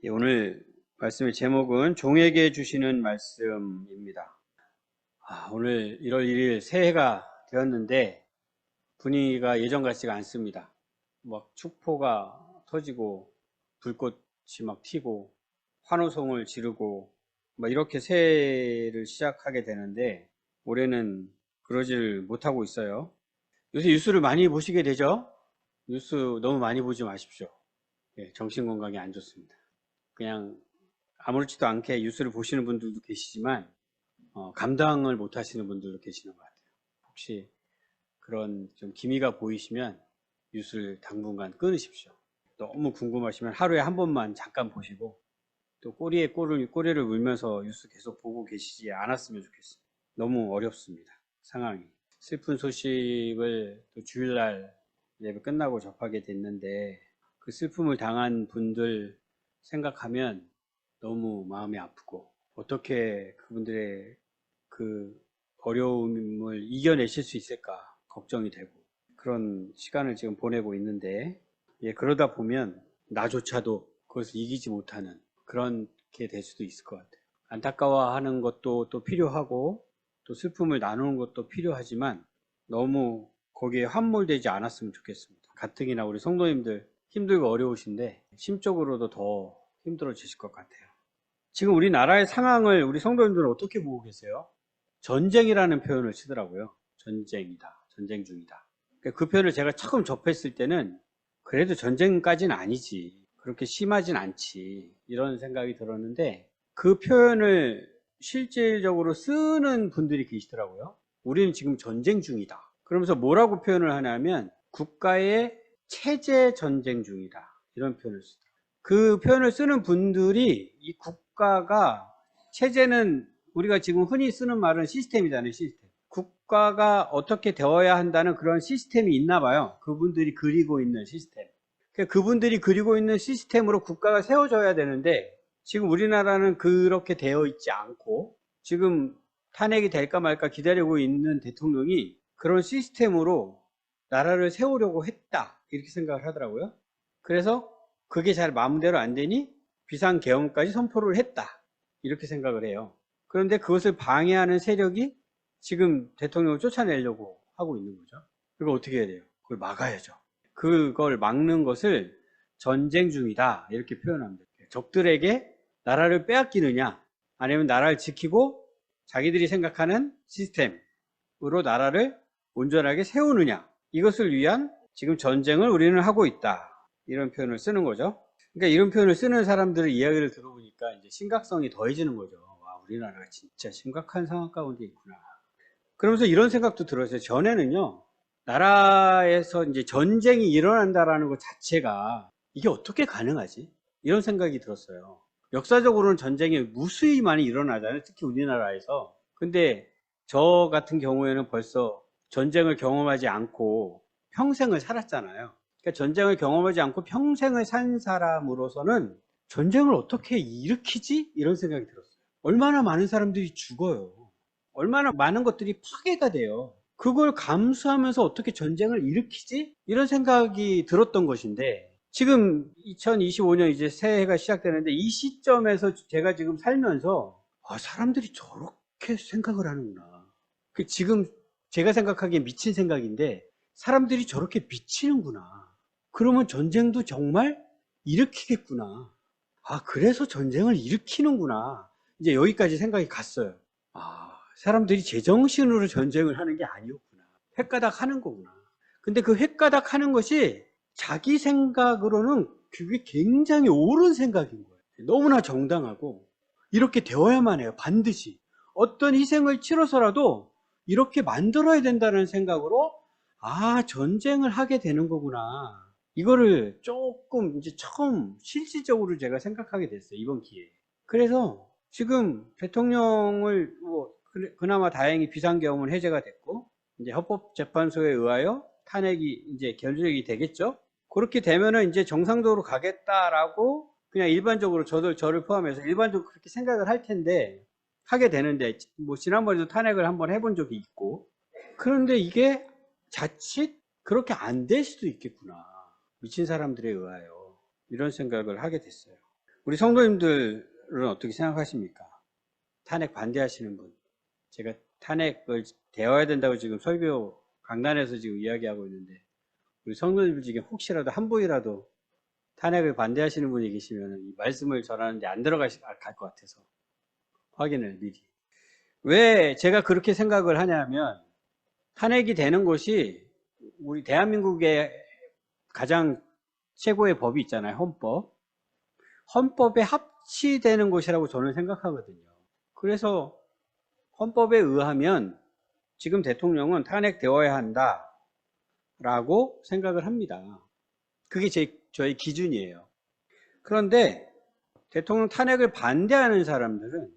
오늘 말씀의 제목은 종에게 주시는 말씀입니다. 오늘 1월 1일 새해가 되었는데 분위기가 예전 같지가 않습니다. 막 축포가 터지고 불꽃이 막 튀고 환호성을 지르고 막 이렇게 새해를 시작하게 되는데 올해는 그러질 못하고 있어요. 요새 뉴스를 많이 보시게 되죠? 뉴스 너무 많이 보지 마십시오. 정신 건강에 안 좋습니다. 그냥 아무렇지도 않게 뉴스를 보시는 분들도 계시지만 감당을 못 하시는 분들도 계시는 것 같아요. 혹시 그런 좀 기미가 보이시면 뉴스를 당분간 끊으십시오. 너무 궁금하시면 하루에 한 번만 잠깐 보시고 또 꼬리를 물면서 뉴스 계속 보고 계시지 않았으면 좋겠어요. 너무 어렵습니다. 상황이. 슬픈 소식을 또 주일날 예배 끝나고 접하게 됐는데 그 슬픔을 당한 분들 생각하면 너무 마음이 아프고 어떻게 그분들의 그 어려움을 이겨내실 수 있을까 걱정이 되고 그런 시간을 지금 보내고 있는데 그러다 보면 나조차도 그것을 이기지 못하는 그런 게 될 수도 있을 것 같아요. 안타까워하는 것도 또 필요하고 또 슬픔을 나누는 것도 필요하지만 너무 거기에 함몰되지 않았으면 좋겠습니다. 가뜩이나 우리 성도님들 힘들고 어려우신데 심적으로도 더 힘들어지실 것 같아요. 지금 우리나라의 상황을 우리 성도님들은 어떻게 보고 계세요? 전쟁이라는 표현을 쓰더라고요. 전쟁이다. 전쟁 중이다. 그 표현을 제가 처음 접했을 때는 그래도 전쟁까지는 아니지. 그렇게 심하진 않지. 이런 생각이 들었는데 그 표현을 실질적으로 쓰는 분들이 계시더라고요. 우리는 지금 전쟁 중이다. 그러면서 뭐라고 표현을 하냐면 국가의 체제 전쟁 중이다. 이런 표현을 쓰더라고요. 그 표현을 쓰는 분들이 이 국가가 체제는 우리가 지금 흔히 쓰는 말은 시스템이잖아요. 시스템. 국가가 어떻게 되어야 한다는 그런 시스템이 있나 봐요. 그분들이 그리고 있는 시스템. 그분들이 그리고 있는 시스템으로 국가가 세워져야 되는데 지금 우리나라는 그렇게 되어 있지 않고 지금 탄핵이 될까 말까 기다리고 있는 대통령이 그런 시스템으로 나라를 세우려고 했다. 이렇게 생각을 하더라고요. 그래서 그게 잘 마음대로 안 되니 비상계엄까지 선포를 했다. 이렇게 생각을 해요. 그런데 그것을 방해하는 세력이 지금 대통령을 쫓아내려고 하고 있는 거죠. 그걸 어떻게 해야 돼요? 그걸 막아야죠. 그걸 막는 것을 전쟁 중이다. 이렇게 표현합니다. 적들에게 나라를 빼앗기느냐, 아니면 나라를 지키고 자기들이 생각하는 시스템으로 나라를 온전하게 세우느냐, 이것을 위한 지금 전쟁을 우리는 하고 있다. 이런 표현을 쓰는 거죠. 그러니까 이런 표현을 쓰는 사람들의 이야기를 들어보니까 이제 심각성이 더해지는 거죠. 와, 우리나라가 진짜 심각한 상황 가운데 있구나. 그러면서 이런 생각도 들었어요. 전에는요, 나라에서 이제 전쟁이 일어난다라는 것 자체가 이게 어떻게 가능하지? 이런 생각이 들었어요. 역사적으로는 전쟁이 무수히 많이 일어나잖아요. 특히 우리나라에서. 근데 저 같은 경우에는 벌써 전쟁을 경험하지 않고 평생을 살았잖아요. 그러니까 전쟁을 경험하지 않고 평생을 산 사람으로서는 전쟁을 어떻게 일으키지? 이런 생각이 들었어요. 얼마나 많은 사람들이 죽어요. 얼마나 많은 것들이 파괴가 돼요. 그걸 감수하면서 어떻게 전쟁을 일으키지? 이런 생각이 들었던 것인데 지금 2025년 이제 새해가 시작되는데 이 시점에서 제가 지금 살면서 사람들이 저렇게 생각을 하는구나. 지금 제가 생각하기에 미친 생각인데 사람들이 저렇게 미치는구나. 그러면 전쟁도 정말 일으키겠구나. 그래서 전쟁을 일으키는구나. 이제 여기까지 생각이 갔어요. 사람들이 제정신으로 전쟁을 하는 게 아니었구나. 횟가닥 하는 거구나. 근데 그 횟가닥 하는 것이 자기 생각으로는 그게 굉장히 옳은 생각인 거예요. 너무나 정당하고 이렇게 되어야만 해요. 반드시. 어떤 희생을 치러서라도 이렇게 만들어야 된다는 생각으로 전쟁을 하게 되는 거구나. 이거를 조금 이제 처음 실질적으로 제가 생각하게 됐어요. 이번 기회에. 그래서 지금 대통령을 그나마 다행히 비상계엄은 해제가 됐고 이제 헌법재판소에 의하여 탄핵이 이제 결정이 되겠죠. 그렇게 되면은 이제 정상적으로 가겠다라고 그냥 일반적으로 저를 포함해서 일반적으로 그렇게 생각을 할 텐데 하게 되는데 지난번에도 탄핵을 한번 해본 적이 있고 그런데 이게 자칫 그렇게 안 될 수도 있겠구나. 미친 사람들에 의하여 이런 생각을 하게 됐어요. 우리 성도님들은 어떻게 생각하십니까? 탄핵 반대하시는 분. 제가 탄핵을 되어야 된다고 지금 설교 강단에서 지금 이야기하고 있는데, 우리 성도님들 중에 혹시라도 한 분이라도 탄핵을 반대하시는 분이 계시면 이 말씀을 전하는데 안 들어갈 것 같아서 확인을 미리. 왜 제가 그렇게 생각을 하냐면, 탄핵이 되는 것이 우리 대한민국의 가장 최고의 법이 있잖아요. 헌법. 헌법에 합치되는 것이라고 저는 생각하거든요. 그래서 헌법에 의하면 지금 대통령은 탄핵되어야 한다라고 생각을 합니다. 그게 저의 기준이에요. 그런데 대통령 탄핵을 반대하는 사람들은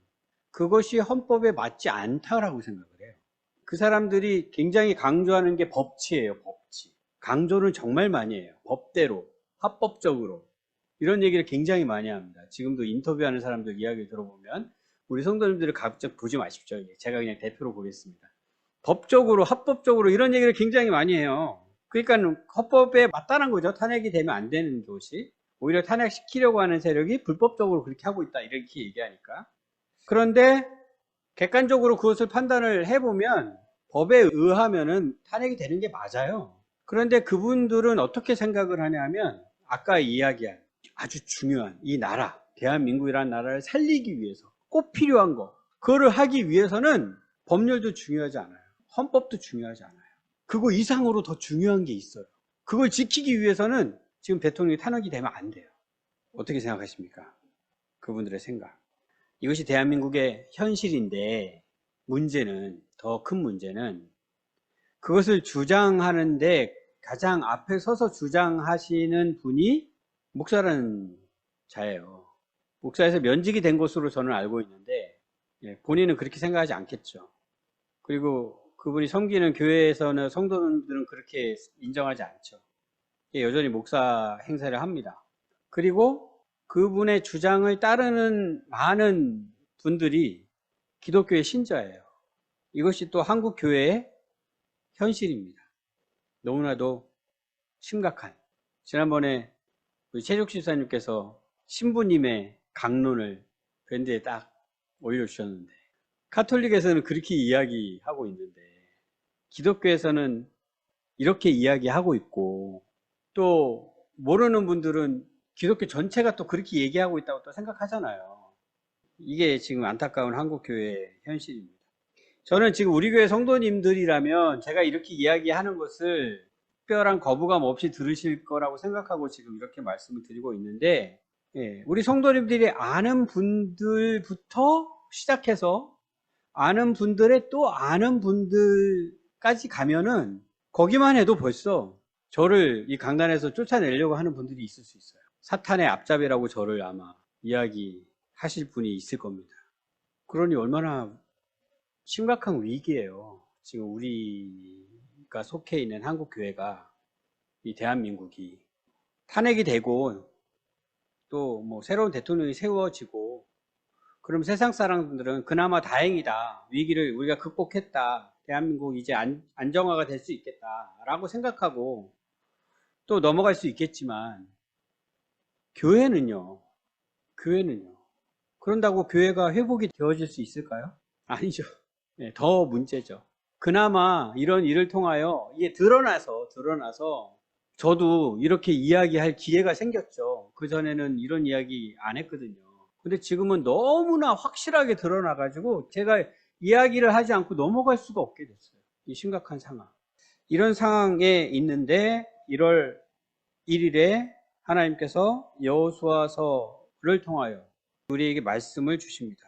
그것이 헌법에 맞지 않다라고 생각을 해요. 그 사람들이 굉장히 강조하는 게 법치예요. 법치. 강조는 정말 많이 해요. 법대로, 합법적으로. 이런 얘기를 굉장히 많이 합니다. 지금도 인터뷰하는 사람들 이야기 들어보면 우리 성도님들을 각각 보지 마십시오. 제가 그냥 대표로 보겠습니다. 법적으로, 합법적으로 이런 얘기를 굉장히 많이 해요. 그러니까 헌법에 맞다는 거죠. 탄핵이 되면 안 되는 것이. 오히려 탄핵시키려고 하는 세력이 불법적으로 그렇게 하고 있다. 이렇게 얘기하니까. 그런데 객관적으로 그것을 판단을 해보면 법에 의하면은 탄핵이 되는 게 맞아요. 그런데 그분들은 어떻게 생각을 하냐면 아까 이야기한 아주 중요한 이 나라, 대한민국이라는 나라를 살리기 위해서 꼭 필요한 거, 그거를 하기 위해서는 법률도 중요하지 않아요. 헌법도 중요하지 않아요. 그거 이상으로 더 중요한 게 있어요. 그걸 지키기 위해서는 지금 대통령이 탄핵이 되면 안 돼요. 어떻게 생각하십니까? 그분들의 생각. 이것이 대한민국의 현실인데 문제는, 더 큰 문제는 그것을 주장하는데 가장 앞에 서서 주장하시는 분이 목사라는 자예요. 목사에서 면직이 된 것으로 저는 알고 있는데 본인은 그렇게 생각하지 않겠죠. 그리고 그분이 섬기는 교회에서는 성도들은 그렇게 인정하지 않죠. 여전히 목사 행세를 합니다. 그리고 그분의 주장을 따르는 많은 분들이 기독교의 신자예요. 이것이 또 한국 교회의 현실입니다. 너무나도 심각한. 지난번에 우리 최juk 집사님께서 신부님의 강론을 밴드에 딱 올려주셨는데, 카톨릭에서는 그렇게 이야기하고 있는데 기독교에서는 이렇게 이야기하고 있고, 또 모르는 분들은 기독교 전체가 또 그렇게 얘기하고 있다고 또 생각하잖아요. 이게 지금 안타까운 한국교회의 현실입니다. 저는 지금 우리 교회 성도님들이라면 제가 이렇게 이야기하는 것을 특별한 거부감 없이 들으실 거라고 생각하고 지금 이렇게 말씀을 드리고 있는데, 우리 성도님들이 아는 분들부터 시작해서 아는 분들의 또 아는 분들까지 가면은 거기만 해도 벌써 저를 이 강단에서 쫓아내려고 하는 분들이 있을 수 있어요. 사탄의 앞잡이라고 저를 아마 이야기하실 분이 있을 겁니다. 그러니 얼마나 심각한 위기예요. 지금 우리가 속해 있는 한국교회가, 이 대한민국이 탄핵이 되고 또 뭐 새로운 대통령이 세워지고 그럼 세상 사람들은 그나마 다행이다. 위기를 우리가 극복했다. 대한민국 이제 안정화가 될 수 있겠다라고 생각하고 또 넘어갈 수 있겠지만, 교회는요. 그런다고 교회가 회복이 되어질 수 있을까요? 아니죠. 더 문제죠. 그나마 이런 일을 통하여 이게 드러나서 저도 이렇게 이야기할 기회가 생겼죠. 그전에는 이런 이야기 안 했거든요. 근데 지금은 너무나 확실하게 드러나가지고 제가 이야기를 하지 않고 넘어갈 수가 없게 됐어요. 이 심각한 상황. 이런 상황에 있는데 1월 1일에 하나님께서 여호수아서를 통하여 우리에게 말씀을 주십니다.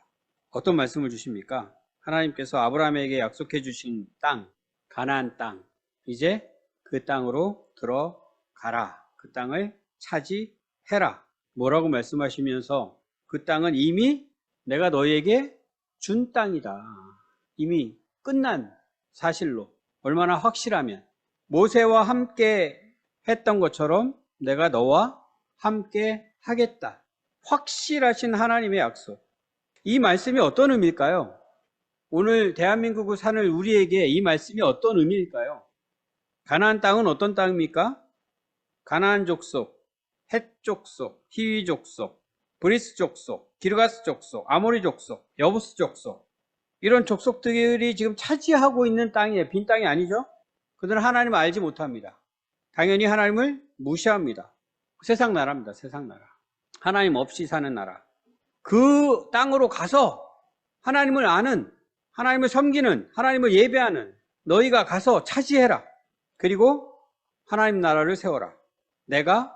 어떤 말씀을 주십니까? 하나님께서 아브라함에게 약속해 주신 땅, 가나안 땅, 이제 그 땅으로 들어가라. 그 땅을 차지해라. 뭐라고 말씀하시면서 그 땅은 이미 내가 너희에게 준 땅이다. 이미 끝난 사실로. 얼마나 확실하면 모세와 함께 했던 것처럼 내가 너와 함께 하겠다. 확실하신 하나님의 약속. 이 말씀이 어떤 의미일까요? 오늘 대한민국을 사는 우리에게 이 말씀이 어떤 의미일까요? 가나안 땅은 어떤 땅입니까? 가나안 족속, 헷 족속, 히위 족속, 브리스 족속, 기르가스 족속, 아모리 족속, 여부스 족속, 이런 족속들이 지금 차지하고 있는 땅이에요. 빈 땅이 아니죠. 그들은 하나님을 알지 못합니다. 당연히 하나님을 무시합니다. 세상 나라입니다. 세상 나라. 하나님 없이 사는 나라. 그 땅으로 가서 하나님을 아는, 하나님을 섬기는, 하나님을 예배하는 너희가 가서 차지해라. 그리고 하나님 나라를 세워라. 내가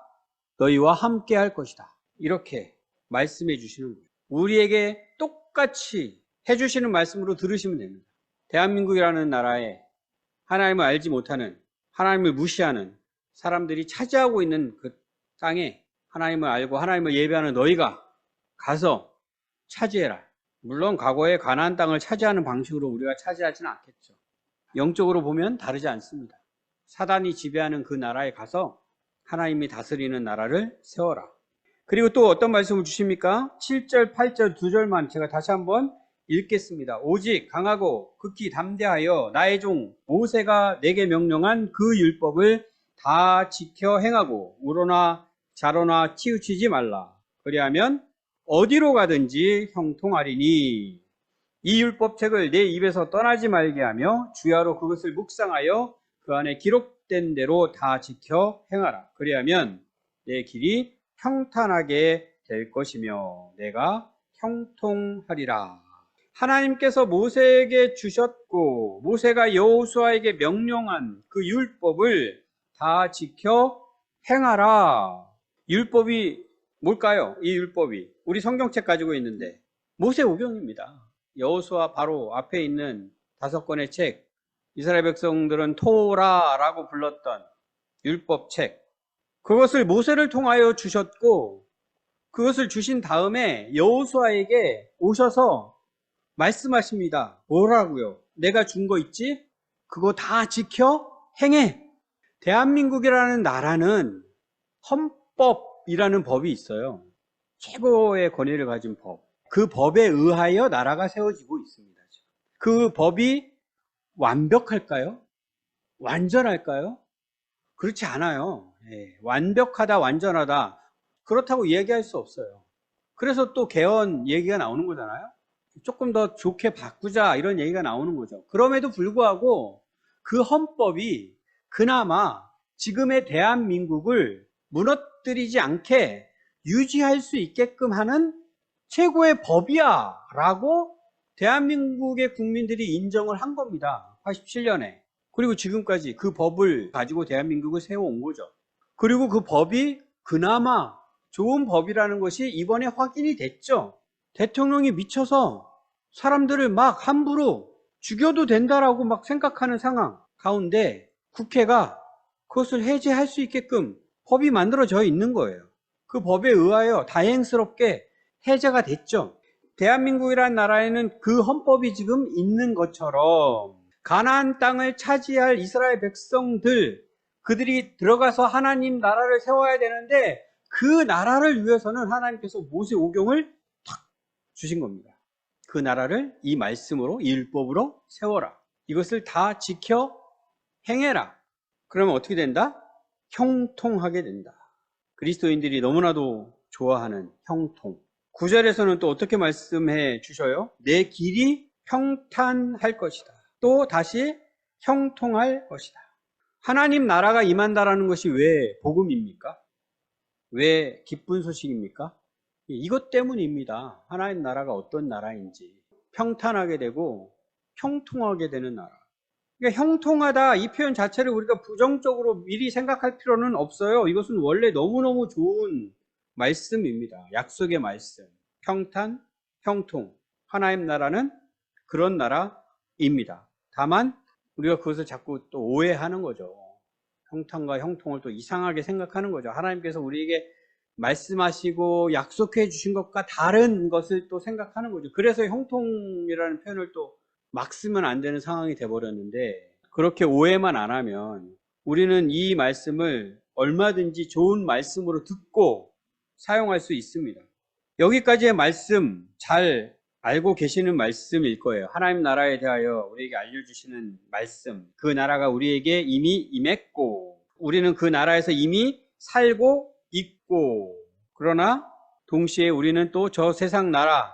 너희와 함께 할 것이다. 이렇게 말씀해 주시는 거예요. 우리에게 똑같이 해주시는 말씀으로 들으시면 됩니다. 대한민국이라는 나라에 하나님을 알지 못하는, 하나님을 무시하는 사람들이 차지하고 있는 그 땅에 하나님을 알고 하나님을 예배하는 너희가 가서 차지해라. 물론 과거에 가나안 땅을 차지하는 방식으로 우리가 차지하지는 않겠죠. 영적으로 보면 다르지 않습니다. 사단이 지배하는 그 나라에 가서 하나님이 다스리는 나라를 세워라. 그리고 또 어떤 말씀을 주십니까? 7절, 8절 두 절만 제가 다시 한번 읽겠습니다. 오직 강하고 극히 담대하여 나의 종 모세가 내게 명령한 그 율법을 다 지켜 행하고 우로나 자로나 치우치지 말라. 그리하면 어디로 가든지 형통하리니 이 율법책을 내 입에서 떠나지 말게 하며 주야로 그것을 묵상하여 그 안에 기록된 대로 다 지켜 행하라. 그리하면 내 길이 평탄하게 될 것이며 내가 형통하리라. 하나님께서 모세에게 주셨고 모세가 여호수아에게 명령한 그 율법을 다 지켜 행하라. 율법이 뭘까요? 이 율법이 우리 성경책 가지고 있는데 모세오경입니다. 여호수아 바로 앞에 있는 5권의 책, 이스라엘 백성들은 토라라고 불렀던 율법책, 그것을 모세를 통하여 주셨고 그것을 주신 다음에 여호수아에게 오셔서 말씀하십니다. 뭐라고요? 내가 준 거 있지? 그거 다 지켜 행해. 대한민국이라는 나라는 헌법이라는 법이 있어요. 최고의 권위를 가진 법. 그 법에 의하여 나라가 세워지고 있습니다. 그 법이 완벽할까요? 완전할까요? 그렇지 않아요. 완벽하다, 완전하다, 그렇다고 얘기할 수 없어요. 그래서 또 개헌 얘기가 나오는 거잖아요. 조금 더 좋게 바꾸자 이런 얘기가 나오는 거죠. 그럼에도 불구하고 그 헌법이 그나마 지금의 대한민국을 무너뜨리지 않게 유지할 수 있게끔 하는 최고의 법이야 라고 대한민국의 국민들이 인정을 한 겁니다. 87년에. 그리고 지금까지 그 법을 가지고 대한민국을 세워온 거죠. 그리고 그 법이 그나마 좋은 법이라는 것이 이번에 확인이 됐죠. 대통령이 미쳐서 사람들을 막 함부로 죽여도 된다라고 막 생각하는 상황 가운데 국회가 그것을 해제할 수 있게끔 법이 만들어져 있는 거예요. 그 법에 의하여 다행스럽게 해제가 됐죠. 대한민국이라는 나라에는 그 헌법이 지금 있는 것처럼 가나안 땅을 차지할 이스라엘 백성들, 그들이 들어가서 하나님 나라를 세워야 되는데 그 나라를 위해서는 하나님께서 모세오경을 탁 주신 겁니다. 그 나라를 이 말씀으로, 이 율법으로 세워라. 이것을 다 지켜 행해라. 그러면 어떻게 된다? 형통하게 된다. 그리스도인들이 너무나도 좋아하는 형통. 9절에서는 또 어떻게 말씀해 주셔요? 내 길이 평탄할 것이다. 또 다시 형통할 것이다. 하나님 나라가 임한다라는 것이 왜 복음입니까? 왜 기쁜 소식입니까? 이것 때문입니다. 하나님 나라가 어떤 나라인지. 평탄하게 되고 형통하게 되는 나라. 그러니까 형통하다 이 표현 자체를 우리가 부정적으로 미리 생각할 필요는 없어요. 이것은 원래 너무너무 좋은 말씀입니다. 약속의 말씀. 평탄, 형통. 하나님 나라는 그런 나라입니다. 다만 우리가 그것을 자꾸 또 오해하는 거죠. 평탄과 형통을 또 이상하게 생각하는 거죠. 하나님께서 우리에게 말씀하시고 약속해 주신 것과 다른 것을 또 생각하는 거죠. 그래서 형통이라는 표현을 또 막 쓰면 안 되는 상황이 돼버렸는데, 그렇게 오해만 안 하면 우리는 이 말씀을 얼마든지 좋은 말씀으로 듣고 사용할 수 있습니다. 여기까지의 말씀 잘 알고 계시는 말씀일 거예요. 하나님 나라에 대하여 우리에게 알려주시는 말씀. 그 나라가 우리에게 이미 임했고 우리는 그 나라에서 이미 살고 있고, 그러나 동시에 우리는 또 저 세상 나라,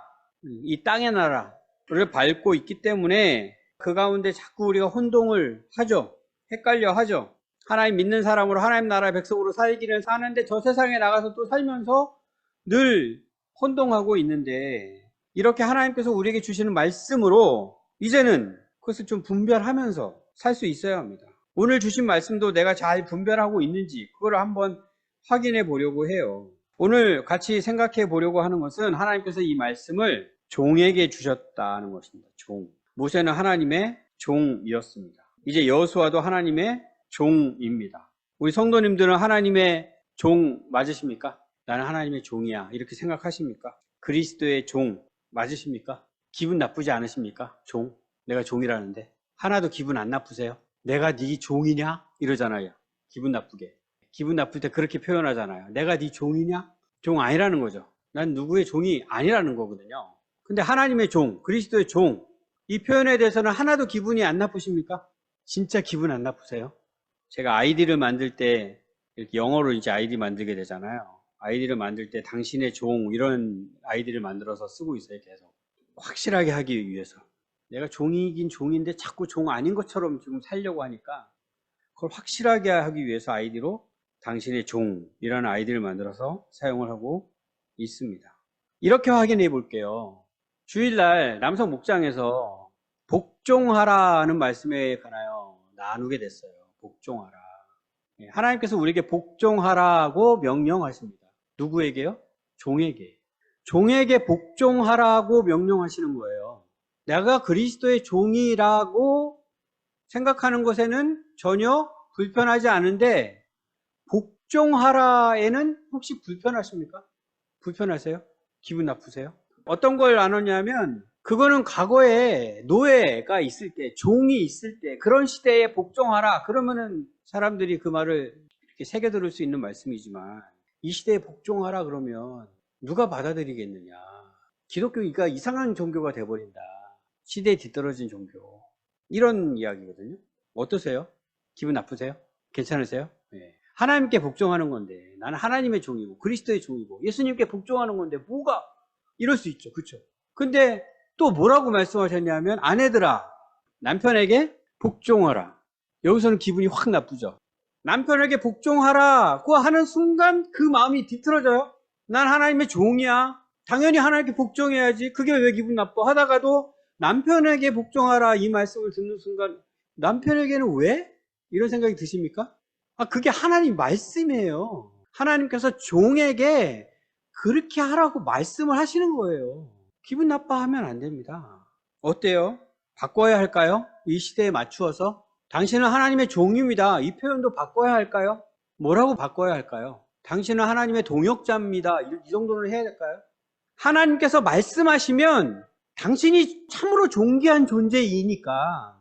이 땅의 나라를 밟고 있기 때문에 그 가운데 자꾸 우리가 혼동을 하죠. 헷갈려 하죠. 하나님 믿는 사람으로 하나님 나라의 백성으로 살기를 사는데 저 세상에 나가서 또 살면서 늘 혼동하고 있는데, 이렇게 하나님께서 우리에게 주시는 말씀으로 이제는 그것을 좀 분별하면서 살 수 있어야 합니다. 오늘 주신 말씀도 내가 잘 분별하고 있는지 그걸 한번 확인해 보려고 해요. 오늘 같이 생각해 보려고 하는 것은 하나님께서 이 말씀을 종에게 주셨다는 것입니다. 종. 모세는 하나님의 종이었습니다. 이제 여호수아도 하나님의 종입니다. 우리 성도님들은 하나님의 종 맞으십니까? 나는 하나님의 종이야, 이렇게 생각하십니까? 그리스도의 종 맞으십니까? 기분 나쁘지 않으십니까? 종. 내가 종이라는데 하나도 기분 안 나쁘세요? 내가 네 종이냐? 이러잖아요. 기분 나쁘게. 기분 나쁠 때 그렇게 표현하잖아요. 내가 네 종이냐? 종 아니라는 거죠. 난 누구의 종이 아니라는 거거든요. 근데 하나님의 종, 그리스도의 종, 이 표현에 대해서는 하나도 기분이 안 나쁘십니까? 진짜 기분 안 나쁘세요? 제가 아이디를 만들 때 이렇게 영어로 이제 아이디 만들게 되잖아요. 아이디를 만들 때 당신의 종, 이런 아이디를 만들어서 쓰고 있어요. 계속 확실하게 하기 위해서. 내가 종이긴 종인데 자꾸 종 아닌 것처럼 지금 살려고 하니까 그걸 확실하게 하기 위해서 아이디로 당신의 종이라는 아이디를 만들어서 사용을 하고 있습니다. 이렇게 확인해 볼게요. 주일날 남성 목장에서 복종하라는 말씀에 관하여 나누게 됐어요. 복종하라. 하나님께서 우리에게 복종하라고 명령하십니다. 누구에게요? 종에게. 종에게 복종하라고 명령하시는 거예요. 내가 그리스도의 종이라고 생각하는 것에는 전혀 불편하지 않은데, 복종하라에는 혹시 불편하십니까? 불편하세요? 기분 나쁘세요? 어떤 걸 나누냐면, 그거는 과거에 노예가 있을 때, 종이 있을 때, 그런 시대에 복종하라, 그러면은 사람들이 그 말을 이렇게 새겨들을 수 있는 말씀이지만, 이 시대에 복종하라 그러면 누가 받아들이겠느냐. 기독교가 이상한 종교가 돼버린다. 시대에 뒤떨어진 종교. 이런 이야기거든요. 어떠세요? 기분 나쁘세요? 괜찮으세요? 네. 하나님께 복종하는 건데, 나는 하나님의 종이고 그리스도의 종이고 예수님께 복종하는 건데 뭐가 이럴 수 있죠. 그렇죠? 근데 또 뭐라고 말씀하셨냐면, 아내들아 남편에게 복종하라. 여기서는 기분이 확 나쁘죠. 남편에게 복종하라고 하는 순간 그 마음이 뒤틀어져요. 난 하나님의 종이야, 당연히 하나님께 복종해야지, 그게 왜 기분 나빠 하다가도 남편에게 복종하라 이 말씀을 듣는 순간, 남편에게는 왜? 이런 생각이 드십니까? 그게 하나님 말씀이에요. 하나님께서 종에게 그렇게 하라고 말씀을 하시는 거예요. 기분 나빠하면 안 됩니다. 어때요? 바꿔야 할까요? 이 시대에 맞추어서? 당신은 하나님의 종입니다. 이 표현도 바꿔야 할까요? 뭐라고 바꿔야 할까요? 당신은 하나님의 동역자입니다. 이 정도는 해야 될까요? 하나님께서 말씀하시면 당신이 참으로 존귀한 존재이니까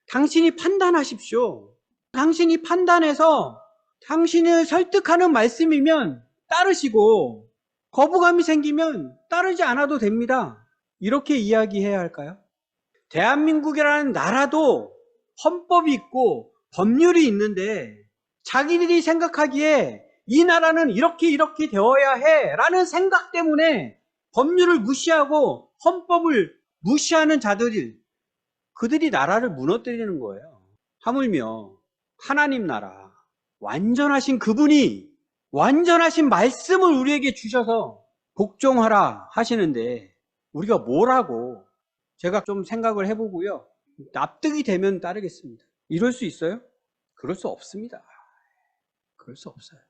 당신이 판단하십시오. 당신이 판단해서 당신을 설득하는 말씀이면 따르시고, 거부감이 생기면 따르지 않아도 됩니다. 이렇게 이야기해야 할까요? 대한민국이라는 나라도 헌법이 있고 법률이 있는데, 자기들이 생각하기에 이 나라는 이렇게 되어야 해 라는 생각 때문에 법률을 무시하고 헌법을 무시하는 자들이, 그들이 나라를 무너뜨리는 거예요. 하물며 하나님 나라, 완전하신 그분이 완전하신 말씀을 우리에게 주셔서 복종하라 하시는데, 우리가 뭐라고, 제가 좀 생각을 해보고요, 납득이 되면 따르겠습니다. 이럴 수 있어요? 그럴 수 없습니다. 그럴 수 없어요.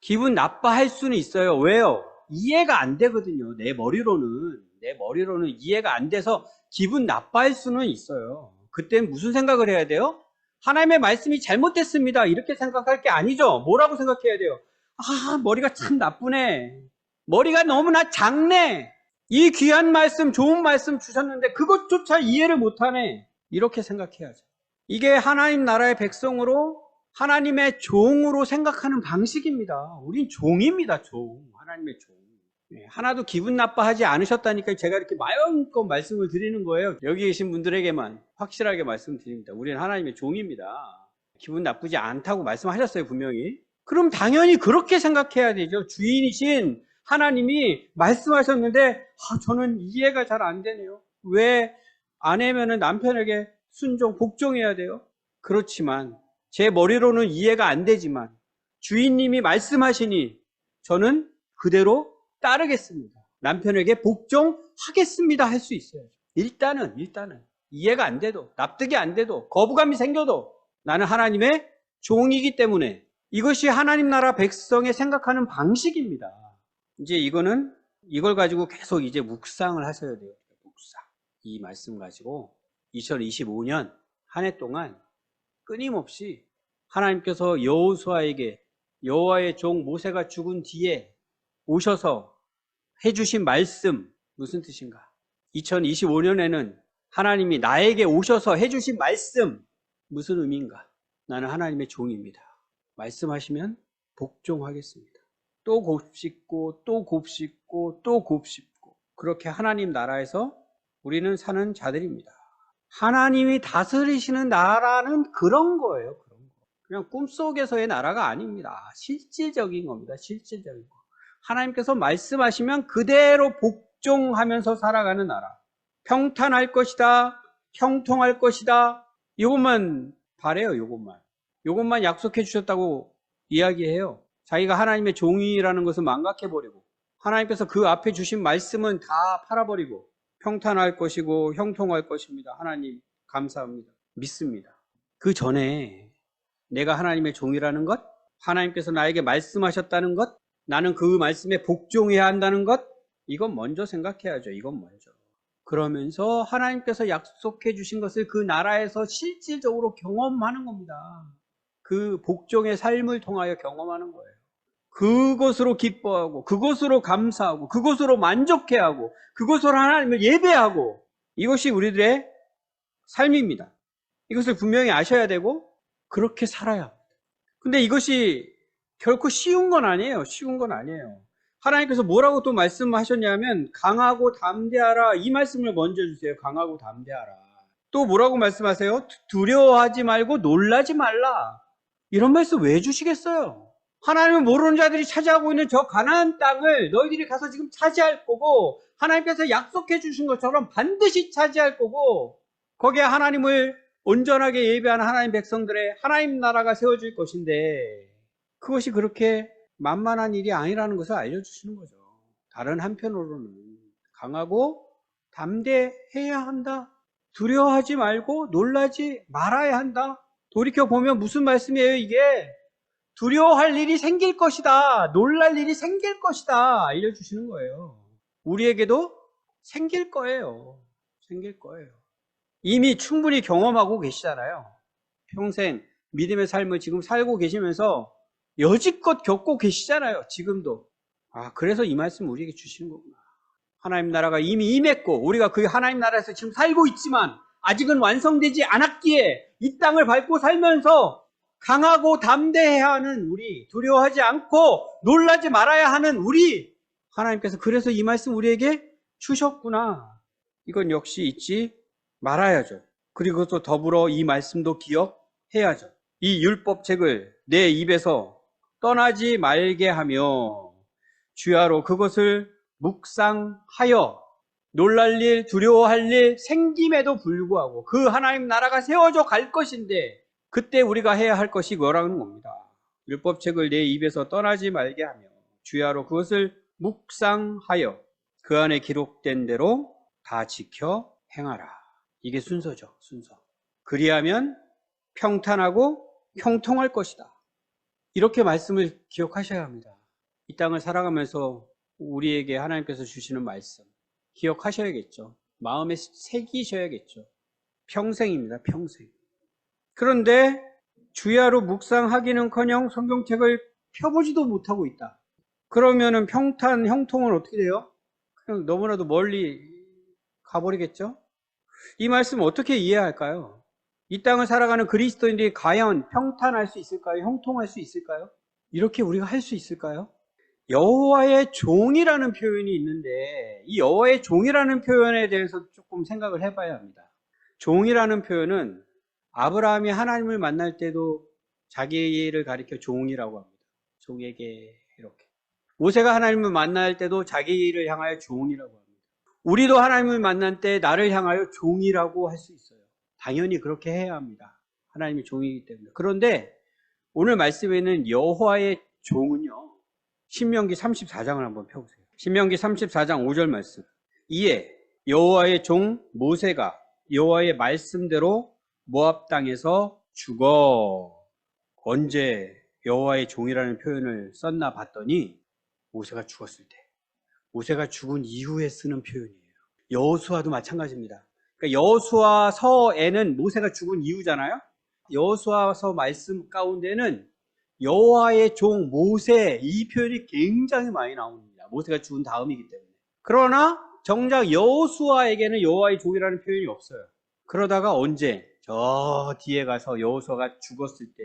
기분 나빠할 수는 있어요. 왜요? 이해가 안 되거든요. 내 머리로는 이해가 안 돼서 기분 나빠할 수는 있어요. 그땐 무슨 생각을 해야 돼요? 하나님의 말씀이 잘못됐습니다, 이렇게 생각할 게 아니죠. 뭐라고 생각해야 돼요? 머리가 참 나쁘네. 머리가 너무나 작네. 이 귀한 말씀, 좋은 말씀 주셨는데 그것조차 이해를 못하네. 이렇게 생각해야죠. 이게 하나님 나라의 백성으로, 하나님의 종으로 생각하는 방식입니다. 우린 종입니다. 종. 하나님의 종. 하나도 기분 나빠하지 않으셨다니까 제가 이렇게 마음껏 말씀을 드리는 거예요. 여기 계신 분들에게만 확실하게 말씀드립니다. 우리는 하나님의 종입니다. 기분 나쁘지 않다고 말씀하셨어요, 분명히. 그럼 당연히 그렇게 생각해야 되죠. 주인이신 하나님이 말씀하셨는데 저는 이해가 잘 안 되네요. 왜 아내면은 남편에게 순종, 복종해야 돼요? 그렇지만 제 머리로는 이해가 안 되지만 주인님이 말씀하시니 저는 그대로 따르겠습니다. 남편에게 복종하겠습니다 할 수 있어요. 일단은 이해가 안 돼도, 납득이 안 돼도, 거부감이 생겨도 나는 하나님의 종이기 때문에 이것이 하나님 나라 백성의 생각하는 방식입니다. 이제 이걸 가지고 계속 이제 묵상을 하셔야 돼요. 묵상. 이 말씀 가지고 2025년 한 해 동안 끊임없이 하나님께서 여호수아에게 여호와의 종 모세가 죽은 뒤에 오셔서 해주신 말씀 무슨 뜻인가? 2025년에는 하나님이 나에게 오셔서 해주신 말씀 무슨 의미인가? 나는 하나님의 종입니다. 말씀하시면 복종하겠습니다. 또 곱씹고 또 곱씹고 또 곱씹고 그렇게 하나님 나라에서 우리는 사는 자들입니다. 하나님이 다스리시는 나라는 그런 거예요. 그런 거. 그냥 꿈속에서의 나라가 아닙니다. 실질적인 겁니다. 실질적인 거. 하나님께서 말씀하시면 그대로 복종하면서 살아가는 나라. 평탄할 것이다. 형통할 것이다. 이것만 바래요. 이것만 약속해 주셨다고 이야기해요. 자기가 하나님의 종이라는 것을 망각해버리고 하나님께서 그 앞에 주신 말씀은 다 팔아버리고 평탄할 것이고 형통할 것입니다. 하나님 감사합니다. 믿습니다. 그 전에 내가 하나님의 종이라는 것, 하나님께서 나에게 말씀하셨다는 것, 나는 그 말씀에 복종해야 한다는 것, 이건 먼저 생각해야죠. 이건 먼저. 그러면서 하나님께서 약속해 주신 것을 그 나라에서 실질적으로 경험하는 겁니다. 그 복종의 삶을 통하여 경험하는 거예요. 그것으로 기뻐하고 그것으로 감사하고 그것으로 만족해하고 그것으로 하나님을 예배하고 이것이 우리들의 삶입니다. 이것을 분명히 아셔야 되고 그렇게 살아야 합니다. 근데 이것이 결코 쉬운 건 아니에요. 쉬운 건 아니에요. 하나님께서 뭐라고 또 말씀하셨냐면 강하고 담대하라 이 말씀을 먼저 주세요. 강하고 담대하라. 또 뭐라고 말씀하세요? 두려워하지 말고 놀라지 말라. 이런 말씀 왜 주시겠어요? 하나님은 모르는 자들이 차지하고 있는 저 가나안 땅을 너희들이 가서 지금 차지할 거고 하나님께서 약속해 주신 것처럼 반드시 차지할 거고 거기에 하나님을 온전하게 예배하는 하나님 백성들의 하나님 나라가 세워질 것인데 그것이 그렇게 만만한 일이 아니라는 것을 알려주시는 거죠. 다른 한편으로는 강하고 담대해야 한다. 두려워하지 말고 놀라지 말아야 한다. 돌이켜보면 무슨 말씀이에요 이게? 두려워할 일이 생길 것이다. 놀랄 일이 생길 것이다. 알려주시는 거예요. 우리에게도 생길 거예요. 생길 거예요. 이미 충분히 경험하고 계시잖아요. 평생 믿음의 삶을 지금 살고 계시면서 여지껏 겪고 계시잖아요. 지금도. 그래서 이 말씀 우리에게 주시는 거구나. 하나님 나라가 이미 임했고 우리가 그 하나님 나라에서 지금 살고 있지만 아직은 완성되지 않았기에 이 땅을 밟고 살면서 강하고 담대해야 하는 우리, 두려워하지 않고 놀라지 말아야 하는 우리, 하나님께서 그래서 이 말씀 우리에게 주셨구나. 이건 역시 잊지 말아야죠. 그리고 또 더불어 이 말씀도 기억해야죠. 이 율법책을 내 입에서 떠나지 말게 하며 주야로 그것을 묵상하여 놀랄 일, 두려워할 일 생김에도 불구하고 그 하나님 나라가 세워져 갈 것인데 그때 우리가 해야 할 것이 뭐라는 겁니다. 율법책을 내 입에서 떠나지 말게 하며 주야로 그것을 묵상하여 그 안에 기록된 대로 다 지켜 행하라. 이게 순서죠. 순서. 그리하면 평탄하고 형통할 것이다. 이렇게 말씀을 기억하셔야 합니다. 이 땅을 살아가면서 우리에게 하나님께서 주시는 말씀 기억하셔야겠죠. 마음에 새기셔야겠죠. 평생입니다. 평생. 그런데 주야로 묵상하기는커녕 성경책을 펴보지도 못하고 있다. 그러면은 평탄, 형통은 어떻게 돼요? 그냥 너무나도 멀리 가버리겠죠? 이 말씀 어떻게 이해할까요? 이 땅을 살아가는 그리스도인들이 과연 평탄할 수 있을까요? 형통할 수 있을까요? 이렇게 우리가 할 수 있을까요? 여호와의 종이라는 표현이 있는데 이 여호와의 종이라는 표현에 대해서 조금 생각을 해봐야 합니다. 종이라는 표현은 아브라함이 하나님을 만날 때도 자기를 가리켜 종이라고 합니다. 종에게 이렇게. 모세가 하나님을 만날 때도 자기를 향하여 종이라고 합니다. 우리도 하나님을 만날 때 나를 향하여 종이라고 할 수 있어요. 당연히 그렇게 해야 합니다. 하나님이 종이기 때문에. 그런데 오늘 말씀에는 여호와의 종은요, 신명기 34장을 한번 펴보세요. 신명기 34장 5절 말씀. 이에 여호와의 종 모세가 여호와의 말씀대로 모압 땅에서 죽어. 언제 여호와의 종이라는 표현을 썼나 봤더니 모세가 죽었을 때, 모세가 죽은 이후에 쓰는 표현이에요. 여호수아도 마찬가지입니다. 그러니까 여호수아서에는 모세가 죽은 이후잖아요. 여호수아서 말씀 가운데는 여호와의 종 모세, 이 표현이 굉장히 많이 나옵니다. 모세가 죽은 다음이기 때문에. 그러나 정작 여호수아에게는 여호와의 종이라는 표현이 없어요. 그러다가 언제 저 뒤에 가서 여호수아가 죽었을 때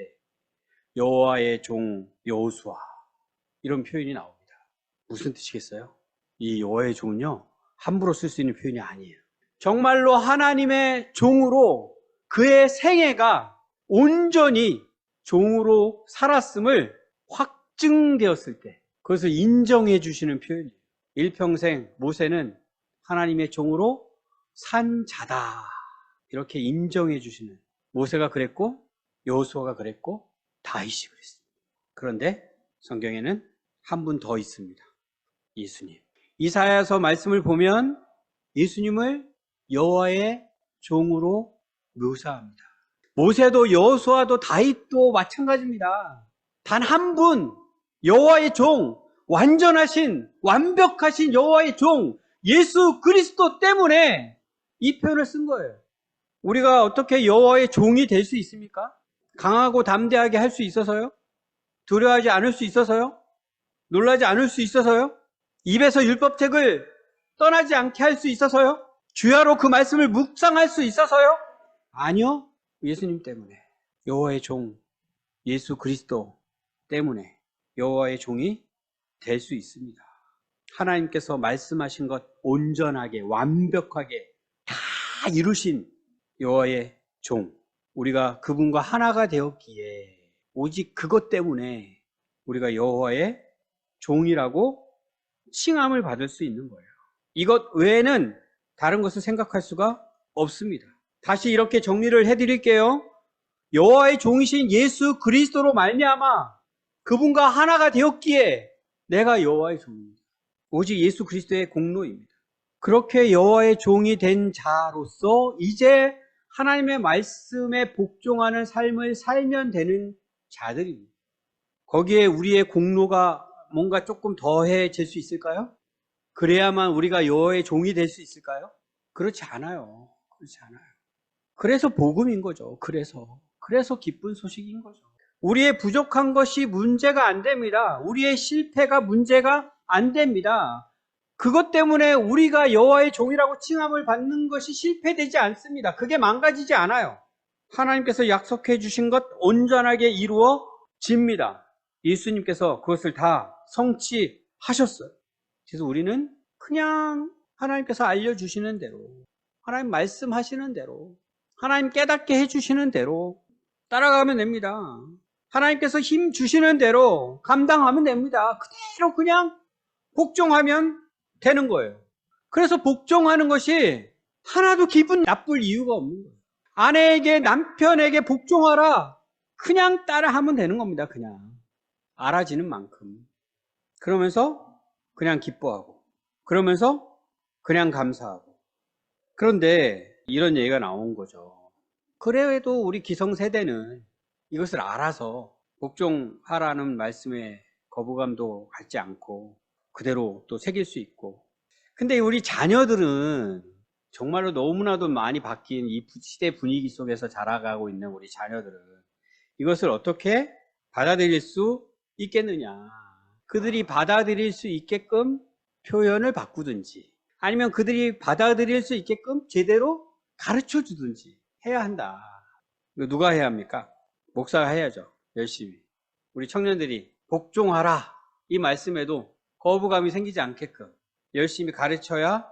여호와의 종 여호수아, 이런 표현이 나옵니다. 무슨 뜻이겠어요? 이 여호와의 종은요, 함부로 쓸 수 있는 표현이 아니에요. 정말로 하나님의 종으로 그의 생애가 온전히 종으로 살았음을 확증되었을 때 그것을 인정해 주시는 표현이에요. 일평생 모세는 하나님의 종으로 산 자다, 이렇게 인정해 주시는, 모세가 그랬고 여호수아가 그랬고 다윗이 그랬습니다. 그런데 성경에는 한 분 더 있습니다. 예수님. 이사야서 말씀을 보면 예수님을 여호와의 종으로 묘사합니다. 모세도 여호수아도 다윗도 마찬가지입니다. 단 한 분, 여호와의 종, 완전하신 완벽하신 여호와의 종 예수 그리스도 때문에 이 표현을 쓴 거예요. 우리가 어떻게 여호와의 종이 될 수 있습니까? 강하고 담대하게 할 수 있어서요? 두려워하지 않을 수 있어서요? 놀라지 않을 수 있어서요? 입에서 율법책을 떠나지 않게 할 수 있어서요? 주야로 그 말씀을 묵상할 수 있어서요? 아니요. 예수님 때문에, 여호와의 종 예수 그리스도 때문에 여호와의 종이 될 수 있습니다. 하나님께서 말씀하신 것 온전하게 완벽하게 다 이루신 여호와의 종, 우리가 그분과 하나가 되었기에 오직 그것 때문에 우리가 여호와의 종이라고 칭함을 받을 수 있는 거예요. 이것 외에는 다른 것을 생각할 수가 없습니다. 다시 이렇게 정리를 해드릴게요. 여호와의 종이신 예수 그리스도로 말미암아 그분과 하나가 되었기에 내가 여호와의 종입니다. 오직 예수 그리스도의 공로입니다. 그렇게 여호와의 종이 된 자로서 이제 하나님의 말씀에 복종하는 삶을 살면 되는 자들입니다. 거기에 우리의 공로가 뭔가 조금 더해질 수 있을까요? 그래야만 우리가 여호와의 종이 될 수 있을까요? 그렇지 않아요. 그렇지 않아요. 그래서 복음인 거죠. 그래서 기쁜 소식인 거죠. 우리의 부족한 것이 문제가 안 됩니다. 우리의 실패가 문제가 안 됩니다. 그것 때문에 우리가 여호와의 종이라고 칭함을 받는 것이 실패되지 않습니다. 그게 망가지지 않아요. 하나님께서 약속해 주신 것 온전하게 이루어집니다. 예수님께서 그것을 다 성취하셨어요. 그래서 우리는 그냥 하나님께서 알려주시는 대로, 하나님 말씀하시는 대로, 하나님 깨닫게 해주시는 대로 따라가면 됩니다. 하나님께서 힘 주시는 대로 감당하면 됩니다. 그대로 그냥 복종하면 되는 거예요. 그래서 복종하는 것이 하나도 기분 나쁠 이유가 없는 거예요. 아내에게, 남편에게 복종하라, 그냥 따라하면 되는 겁니다. 그냥 알아지는 만큼. 그러면서 그냥 기뻐하고, 그러면서 그냥 감사하고. 그런데 이런 얘기가 나온 거죠. 그래도 우리 기성세대는 이것을 알아서 복종하라는 말씀에 거부감도 갖지 않고 그대로 또 새길 수 있고. 근데 우리 자녀들은 정말로 너무나도 많이 바뀐 이 시대 분위기 속에서 자라가고 있는 우리 자녀들은 이것을 어떻게 받아들일 수 있겠느냐. 그들이 받아들일 수 있게끔 표현을 바꾸든지, 아니면 그들이 받아들일 수 있게끔 제대로 가르쳐 주든지 해야 한다. 이거 누가 해야 합니까? 목사가 해야죠. 열심히. 우리 청년들이 복종하라, 이 말씀에도 거부감이 생기지 않게끔 열심히 가르쳐야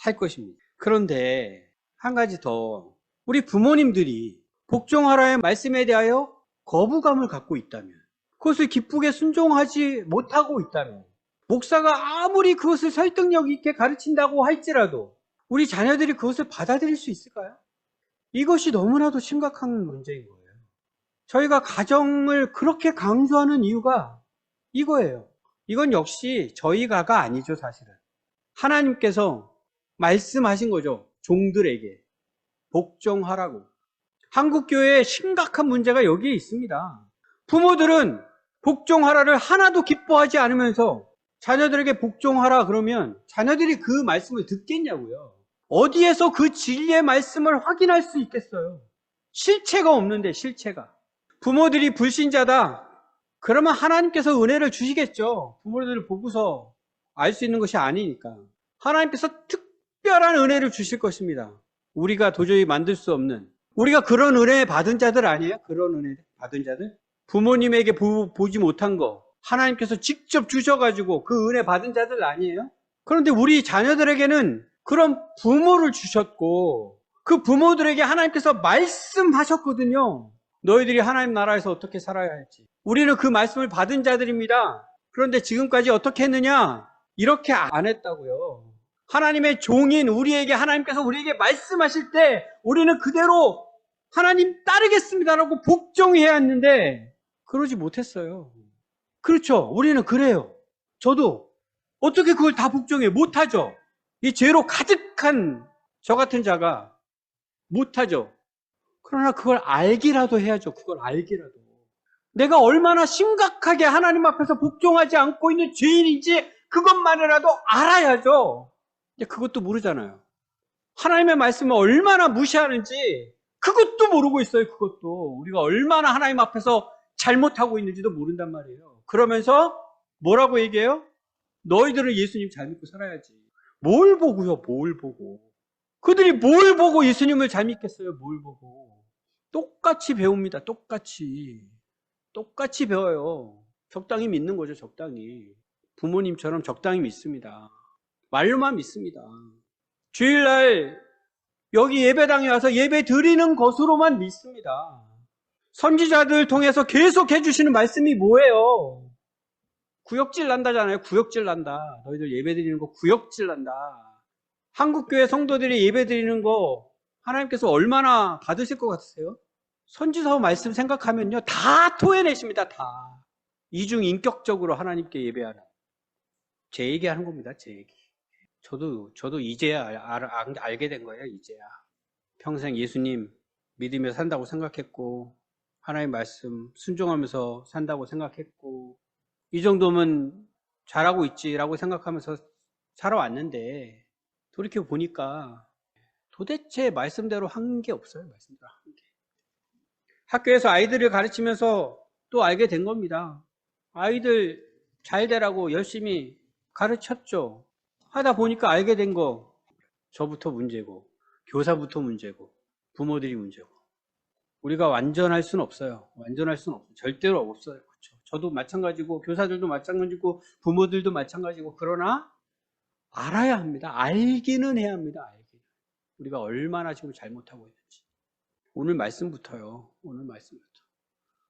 할 것입니다. 그런데 한 가지 더, 우리 부모님들이 복종하라의 말씀에 대하여 거부감을 갖고 있다면, 그것을 기쁘게 순종하지 못하고 있다면, 목사가 아무리 그것을 설득력 있게 가르친다고 할지라도 우리 자녀들이 그것을 받아들일 수 있을까요? 이것이 너무나도 심각한 문제인 거예요. 저희가 가정을 그렇게 강조하는 이유가 이거예요. 이건 역시 저희가가 아니죠, 사실은. 하나님께서 말씀하신 거죠. 종들에게 복종하라고. 한국교회에 심각한 문제가 여기에 있습니다. 부모들은 복종하라를 하나도 기뻐하지 않으면서 자녀들에게 복종하라 그러면 자녀들이 그 말씀을 듣겠냐고요. 어디에서 그 진리의 말씀을 확인할 수 있겠어요? 실체가 없는데, 실체가. 부모들이 불신자다. 그러면 하나님께서 은혜를 주시겠죠. 부모들을 보고서 알 수 있는 것이 아니니까. 하나님께서 특별한 은혜를 주실 것입니다. 우리가 도저히 만들 수 없는. 우리가 그런 은혜 받은 자들 아니에요? 그런 은혜 받은 자들? 부모님에게 보지 못한 거 하나님께서 직접 주셔가지고 그 은혜 받은 자들 아니에요? 그런데 우리 자녀들에게는 그런 부모를 주셨고 그 부모들에게 하나님께서 말씀하셨거든요. 너희들이 하나님 나라에서 어떻게 살아야 할지. 우리는 그 말씀을 받은 자들입니다. 그런데 지금까지 어떻게 했느냐? 이렇게 안 했다고요. 하나님의 종인 우리에게 하나님께서 우리에게 말씀하실 때 우리는 그대로 하나님 따르겠습니다라고 복종해야 했는데 그러지 못했어요. 그렇죠. 우리는 그래요. 저도 어떻게 그걸 다 복종해? 못하죠. 이 죄로 가득한 저 같은 자가 못하죠. 그러나 그걸 알기라도 해야죠. 그걸 알기라도. 내가 얼마나 심각하게 하나님 앞에서 복종하지 않고 있는 죄인인지 그것만이라도 알아야죠. 근데 그것도 모르잖아요. 하나님의 말씀을 얼마나 무시하는지 그것도 모르고 있어요. 그것도. 우리가 얼마나 하나님 앞에서 잘못하고 있는지도 모른단 말이에요. 그러면서 뭐라고 얘기해요? 너희들은 예수님 잘 믿고 살아야지. 뭘 보고요? 뭘 보고. 그들이 뭘 보고 예수님을 잘 믿겠어요? 뭘 보고. 똑같이 배웁니다. 똑같이. 똑같이 배워요. 적당히 믿는 거죠. 적당히. 부모님처럼 적당히 믿습니다. 말로만 믿습니다. 주일날 여기 예배당에 와서 예배 드리는 것으로만 믿습니다. 선지자들 통해서 계속 해주시는 말씀이 뭐예요? 구역질 난다잖아요. 구역질 난다. 너희들 예배 드리는 거 구역질 난다. 한국교회 성도들이 예배 드리는 거 하나님께서 얼마나 받으실 것 같으세요? 선지서 말씀 생각하면요. 다 토해내십니다. 다. 이중인격적으로 하나님께 예배하는. 제 얘기하는 겁니다. 제 얘기. 저도 이제야 알게 된 거예요. 이제야. 평생 예수님 믿으며 산다고 생각했고 하나님 말씀 순종하면서 산다고 생각했고 이 정도면 잘하고 있지라고 생각하면서 살아왔는데 돌이켜 보니까 도대체 말씀대로 한 게 없어요. 말씀대로 한 게. 학교에서 아이들을 가르치면서 또 알게 된 겁니다. 아이들 잘 되라고 열심히 가르쳤죠. 하다 보니까 알게 된 거 저부터 문제고 교사부터 문제고 부모들이 문제고 우리가 완전할 수는 없어요. 완전할 수는 없어요. 절대로 없어요. 그렇죠? 저도 마찬가지고 교사들도 마찬가지고 부모들도 마찬가지고 그러나 알아야 합니다. 알기는 해야 합니다. 알기는. 우리가 얼마나 지금 잘못하고 있는지. 오늘 말씀부터요. 오늘 말씀부터.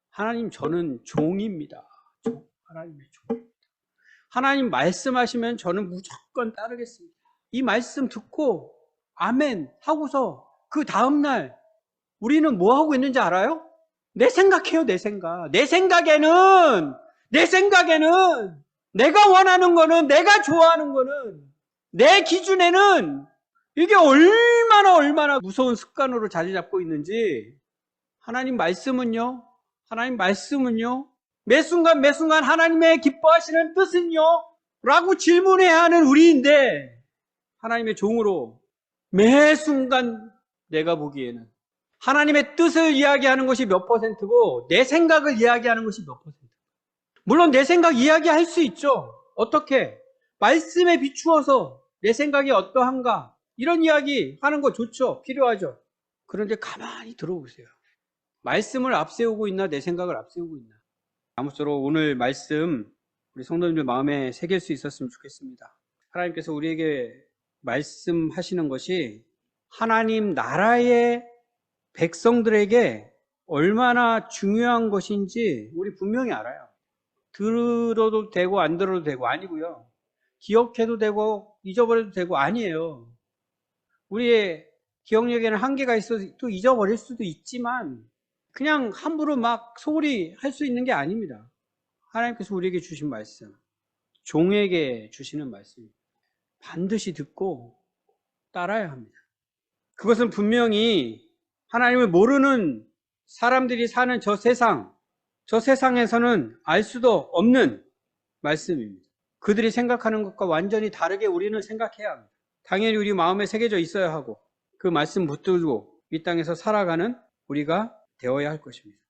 하나님 저는 종입니다. 하나님의 종입니다. 하나님 말씀하시면 저는 무조건 따르겠습니다. 이 말씀 듣고 아멘 하고서 그 다음날 우리는 뭐 하고 있는지 알아요? 내 생각해요. 내 생각. 내 생각에는 내가 원하는 거는 내가 좋아하는 거는 내 기준에는 이게 얼마나 무서운 습관으로 자리 잡고 있는지 하나님 말씀은요 매 순간 하나님의 기뻐하시는 뜻은요? 라고 질문해야 하는 우리인데 하나님의 종으로 매 순간 내가 보기에는 하나님의 뜻을 이야기하는 것이 몇 퍼센트고 내 생각을 이야기하는 것이 몇 퍼센트. 물론 내 생각 이야기할 수 있죠. 어떻게? 말씀에 비추어서 내 생각이 어떠한가 이런 이야기 하는 거 좋죠. 필요하죠. 그런데 가만히 들어보세요. 말씀을 앞세우고 있나 내 생각을 앞세우고 있나. 아무쪼록 오늘 말씀 우리 성도님들 마음에 새길 수 있었으면 좋겠습니다. 하나님께서 우리에게 말씀하시는 것이 하나님 나라의 백성들에게 얼마나 중요한 것인지 우리 분명히 알아요. 들어도 되고 안 들어도 되고 아니고요. 기억해도 되고 잊어버려도 되고 아니에요. 우리의 기억력에는 한계가 있어서 또 잊어버릴 수도 있지만 그냥 함부로 막 소홀히 할 수 있는 게 아닙니다. 하나님께서 우리에게 주신 말씀, 종에게 주시는 말씀, 반드시 듣고 따라야 합니다. 그것은 분명히 하나님을 모르는 사람들이 사는 저 세상에서는 알 수도 없는 말씀입니다. 그들이 생각하는 것과 완전히 다르게 우리는 생각해야 합니다. 당연히 우리 마음에 새겨져 있어야 하고 그 말씀 붙들고 이 땅에서 살아가는 우리가 되어야 할 것입니다.